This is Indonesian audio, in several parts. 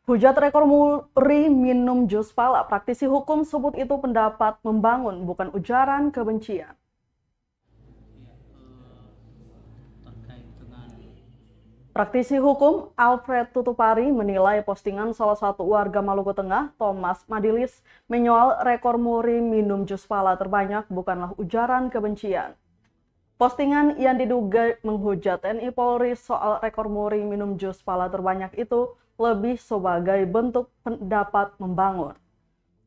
Hujat rekor muri minum jus pala, praktisi hukum sebut itu pendapat membangun, bukan ujaran kebencian. Praktisi hukum Alfred Tutupari menilai postingan salah satu warga Maluku Tengah, Thomas Madilis, menyoal rekor muri minum jus pala terbanyak bukanlah ujaran kebencian. Postingan yang diduga menghujat TNI Polri soal rekor muri minum jus pala terbanyak itu lebih sebagai bentuk pendapat membangun.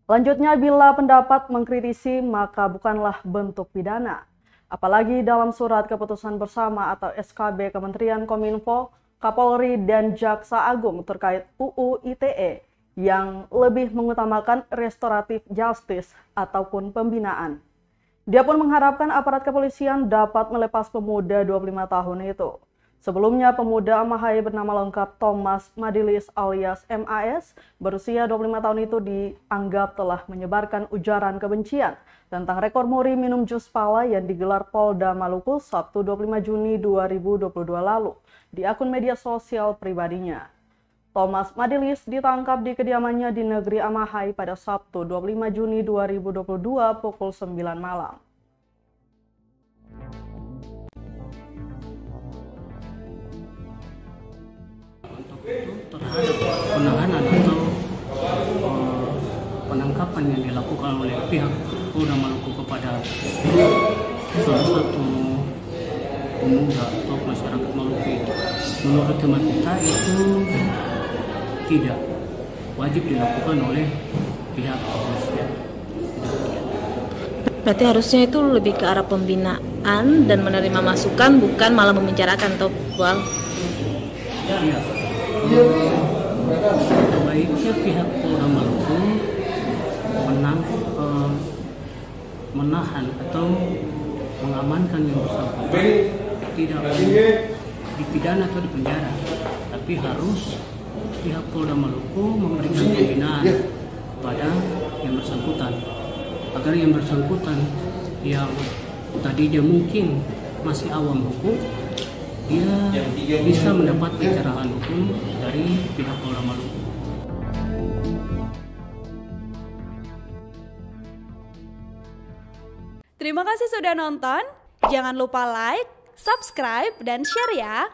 Lanjutnya, bila pendapat mengkritisi maka bukanlah bentuk pidana. Apalagi dalam surat keputusan bersama atau SKB Kementerian Kominfo, Kapolri dan Jaksa Agung terkait UU ITE yang lebih mengutamakan restoratif justice ataupun pembinaan. Dia pun mengharapkan aparat kepolisian dapat melepas pemuda 25 tahun itu. Sebelumnya, pemuda Amahai bernama lengkap Thomas Madilis alias MAS berusia 25 tahun itu dianggap telah menyebarkan ujaran kebencian tentang rekor muri minum jus pala yang digelar Polda Maluku Sabtu 25 Juni 2022 lalu di akun media sosial pribadinya. Thomas Madilis ditangkap di kediamannya di negeri Amahai pada Sabtu 25 Juni 2022 pukul 9 malam. Terhadap penahanan atau penangkapan yang dilakukan oleh pihak Polda Maluku kepada salah satu pemuda atau masyarakat Maluku itu, menurut teman kita itu tidak wajib dilakukan oleh pihak kepolisian. Berarti harusnya itu lebih ke arah pembinaan dan menerima masukan, bukan malah memenjarakan atau buang. Iya. Baiknya pihak Polda Maluku menahan atau mengamankan yang bersangkutan, tidak dipidana atau dipenjara, tapi harus pihak Polda Maluku memberikan pembinaan kepada yang bersangkutan agar yang bersangkutan yang tadinya mungkin masih awam hukum, dia bisa mendapat pencerahan hukum dari pihak Polda Maluku. Terima kasih sudah nonton. Jangan lupa like, subscribe, dan share ya.